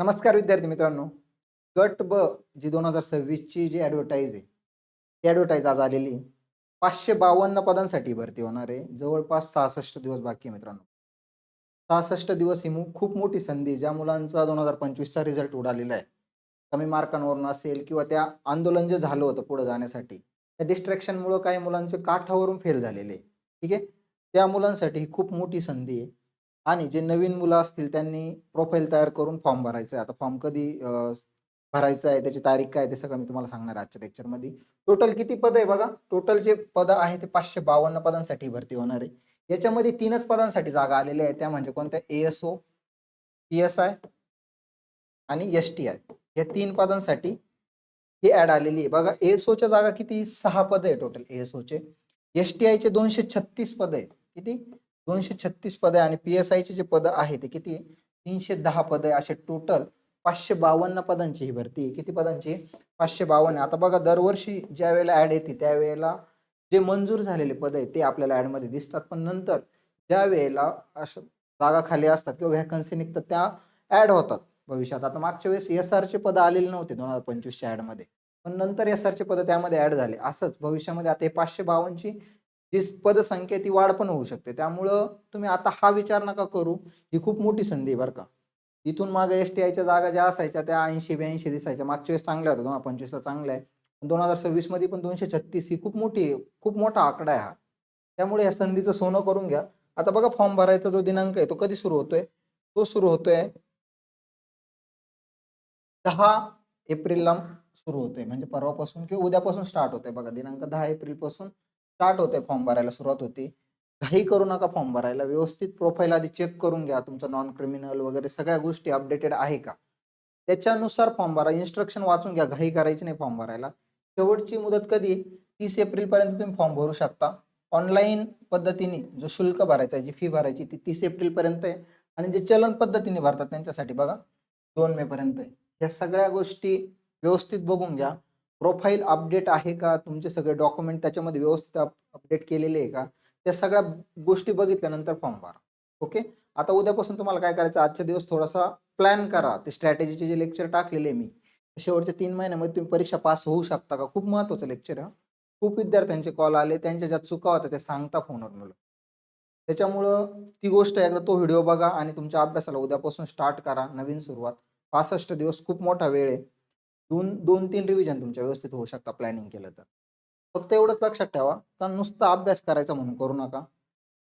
नमस्कार विद्यार्थी मित्रांनो. गट ब जी 2026 ची जी ॲडव्हर्टाइज आहे, ती ॲडव्हर्टाइज आज आलेली आहे. 552 पदांसाठी भरती होणार आहे. जवळपास 66 दिवस बाकी आहे मित्रांनो. 66 दिवस ही खूप मोठी संधी आहे. ज्या मुलांचा 2025 चा रिझल्ट उडालेला आहे. कमी मार्कांवरून असेल किंवा त्या आंदोलन जे झालं होतं पुढे जाण्यासाठी, त्या डिस्ट्रॅक्शनमुळं काही मुलांचे काठावरून फेल झालेले आहे. ठीक आहे. त्या मुलांसाठी ही खूप मोठी संधी आहे. आणि जे नवीन मुलं असतील त्यांनी प्रोफाईल तयार करून फॉर्म भरायचा आहे. आता फॉर्म कधी भरायचा आहे, त्याची तारीख काय ते सगळं मी तुम्हाला सांगणार आहे आजच्या लेक्चरमध्ये. टोटल किती पद आहे बघा. टोटल जे पदं आहे ते 552 पदांसाठी भरती होणार आहे. याच्यामध्ये 3च पदांसाठी जागा आलेल्या आहेत. त्या म्हणजे कोणत्या? एएसओ, पी-एस-आय आणि एस-टी-आय. या 3 पदांसाठी ही ॲड आलेली आहे. बघा एएसओच्या जागा किती? 6 पदं आहे टोटल एएसओचे. एस-टी-आयचे 236 पदं आहे. किती? 236 पदं आहे आणि पी-एस-आयचे जे पदं आहे ते किती आहे? 310 पदं आहे. असे टोटल 552 पदांची ही भरती आहे. किती पदांची? 552 आहे. आता बघा दरवर्षी ज्यावेळेला ॲड येते त्यावेळेला जे मंजूर झालेले पद आहेत ते आपल्याला ॲडमध्ये दिसतात. पण नंतर ज्यावेळेला अशा जागा खाली असतात किंवा व्हॅकन्सी निघतात त्या ॲड होतात भविष्यात. आता मागच्या वेळेस एस-आरचे पदं आलेले नव्हते 2025च्या ॲडमध्ये. पण नंतर एस-आरचे पदं त्यामध्ये ॲड झाले. असंच भविष्यामध्ये आता हे 552 ची जी पदसंख्या ती वाढ पण होऊ शकते. त्यामुळं तुम्ही आता हा विचार नका करू. ही खूप मोठी संधी आहे बरं का. इथून मागे एस-टी-आयच्या जागा ज्या असायच्या त्या 80-82 दिसायच्या. मागच्या वेळेस चांगल्या होत्या. 2025ला चांगल्या आहे. 2026 मध्ये पण 236 ही खूप मोठी आहे. खूप मोठा आकडा आहे हा. त्यामुळे या संधीचं सोनं करून घ्या. आता बघा फॉर्म भरायचा जो दिनांक आहे तो कधी सुरू होतोय? तो सुरू होतोय 10 एप्रिलला सुरू होतोय. म्हणजे परवापासून किंवा उद्यापासून स्टार्ट होतंय बघा. दिनांक 10 एप्रिलपासून स्टार्ट होतंय फॉर्म भरायला सुरुवात होते. घाई करू नका फॉर्म भरायला. व्यवस्थित प्रोफाईल आधी चेक करून घ्या. तुमचं नॉन क्रिमिनल वगैरे सगळ्या गोष्टी अपडेटेड आहे का? त्याच्यानुसार फॉर्म भरा. इन्स्ट्रक्शन वाचून घ्या. घाई करायची नाही फॉर्म भरायला. शेवटची मुदत कधी आहे? 30 एप्रिलपर्यंत तुम्ही फॉर्म भरू शकता. ऑनलाईन पद्धतीने जो शुल्क भरायचा आहे, जी फी भरायची ती 30 एप्रिलपर्यंत आहे आणि जे चलन पद्धतीने भरतात त्यांच्यासाठी बघा 2 मे पर्यंत आहे. या सगळ्या गोष्टी व्यवस्थित बघून घ्या. प्रोफाईल अपडेट आहे का? तुमचे सगळे डॉक्युमेंट त्याच्यामध्ये व्यवस्थित अपडेट केलेले आहे का? त्या सगळ्या गोष्टी बघितल्यानंतर फॉर्म भरा. ओके. आता उद्यापासून तुम्हाला काय करायचं? आजच्या दिवस थोडासा प्लॅन करा. ते स्ट्रॅटेजीचे जे लेक्चर टाकलेले आहे मी. शेवटच्या 3 महिन्यामध्ये तुम्ही परीक्षा पास होऊ शकता का? खूप महत्त्वाचं लेक्चर आहे. खूप विद्यार्थ्यांचे कॉल आले. त्यांच्या ज्या चुका होत्या त्या सांगता फोनवर मुलं. त्याच्यामुळं ती गोष्ट एकदा तो व्हिडिओ बघा आणि तुमच्या अभ्यासाला उद्यापासून स्टार्ट करा. नवीन सुरुवात. 65 दिवस खूप मोठा वेळ आहे. 2-3 रिव्हिजन तुमच्या व्यवस्थित होऊ शकता प्लॅनिंग केलं तर. फक्त एवढंच लक्षात ठेवा, का नुसता अभ्यास करायचा म्हणून करू नका.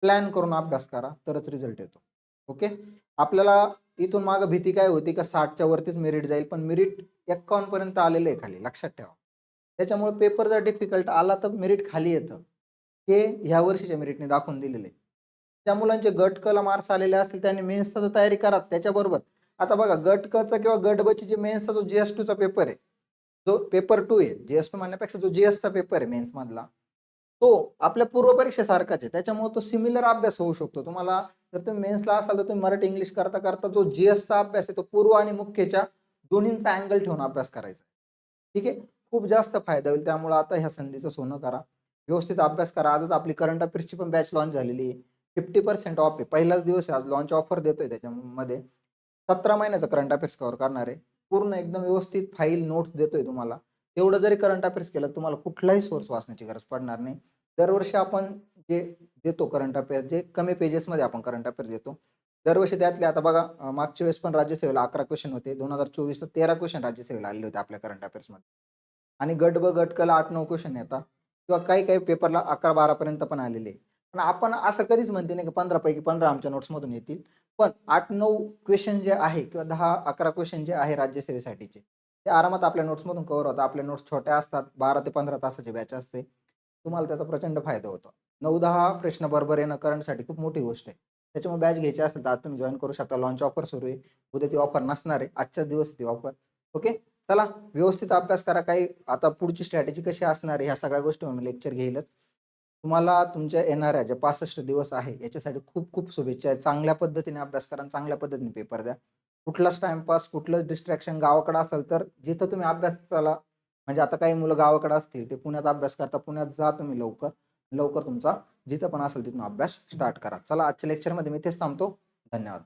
प्लॅन करून अभ्यास करा तरच रिझल्ट येतो. ओके. आपल्याला इथून मागे भीती काय होती का 60च्या वरतीच मेरिट जाईल, पण मेरिट 51 पर्यंत आलेलं आहे खाली लक्षात ठेवा. त्याच्यामुळे पेपर जर डिफिकल्ट आला तर मेरिट खाली येतं. हे ह्या वर्षीच्या मेरिटने दाखवून दिलेलं आहे. ज्या मुलांचे गट क ला मार्क्स आलेले असतील त्यांनी मेन्सचा तर तयारी करा. त्याच्याबरोबर आता बघा गट क चा किंवा गट ब ची जी मेन्सचा जो GS2 चा पेपर आहे, जो पेपर 2 आहे. GS2 म्हणण्यापेक्षा जो GS चा पेपर आहे मेन्स मधला, तो आपल्या पूर्व परीक्षेसारखाच आहे. त्याच्यामुळे तो सिमिलर अभ्यास होऊ शकतो. तुम्हाला जर तुम्ही मेन्सला असाल तर तुम्ही मराठी इंग्लिश करता करता जो GSचा अभ्यास आहे तो पूर्व आणि मुख्यच्या दोन्हींचा अँगल ठेवून अभ्यास करायचा. ठीक आहे. खूप जास्त फायदा होईल. त्यामुळे आता ह्या संधीचं सोनं करा. व्यवस्थित अभ्यास करा. आजच आपली करंट अफेअर्सची पण बॅच लॉन्च झालेली आहे. 50% ऑफ आहे. पहिलाच दिवस आहे आज लॉन्च ऑफर देतोय त्याच्यामध्ये. 17 महिन्याचा करंट अफेअर्स कव्हर करणार आहे. पूर्ण एकदम व्यवस्थित फाईल नोट्स देतोय तुम्हाला. तेवढं जरी करंट अफेअर्स केलं तुम्हाला कुठलाही सोर्स वाचण्याची गरज पडणार नाही. दरवर्षी आपण जे देतो करंट अफेअर्स जे कमी पेजेसमध्ये आपण करंट अफेअर्स देतो. दरवर्षी त्यातले आता बघा मागच्या वेळेस पण राज्यसेवेला 11 क्वेश्चन होते. 2024 ला 13 क्वेश्चन राज्यसेवेला आलेले होते आपल्या करंट अफेअर्समध्ये. आणि गट ब, गट क ला 8-9 क्वेश्चन येतात किंवा काही पेपरला 11-12 पर्यंत पण आलेले. पण आपण असं कधीच म्हणते नाही की 15 पैकी 15 आमच्या नोट्समधून येतील. पण 8-9 क्वेश्चन जे आहे किंवा 10-11 क्वेश्चन जे आहे राज्यसेवेसाठीचे ते आरामात आपल्या नोट्समधून कव्हर होतात. आपल्या नोट्स छोट्या असतात. 12 ते 15 तासाची बॅच असते. तुम्हाला त्याचा प्रचंड फायदा होतो. 9-10 प्रश्न बरोबर येणं करंटसाठी खूप मोठी गोष्ट आहे. त्याच्यामुळे बॅच घ्यायची असेल तर आज तुम्ही जॉइन करू शकता. लॉन्च ऑफर सुरू आहे. उद्या ती ऑफर नसणार आहे. आजच्याच दिवस ती ऑफर. ओके. चला व्यवस्थित अभ्यास करा. काही आता पुढची स्ट्रॅटेजी कशी असणार आहे ह्या सगळ्या गोष्टीवर मी लेक्चर घेईलच. तुम्हाला तुमच्या येणाऱ्या जे 65 दिवस आहे याच्यासाठी खूप खूप शुभेच्छा आहेत. चांगल्या पद्धतीने अभ्यास करा आणि चांगल्या पद्धतीने पेपर द्या. कुठलाच टाईमपास, कुठलंच डिस्ट्रॅक्शन गावाकडे असेल तर जिथं तुम्ही अभ्यासाला म्हणजे आता काही मुलं गावाकडे असतील ते पुण्यात अभ्यास करता. पुण्यात जा तुम्ही लवकर. लवकर तुमचा जिथं पण असेल तिथून अभ्यास स्टार्ट करा. चला आजच्या लेक्चरमध्ये मी तेच थांबतो. धन्यवाद.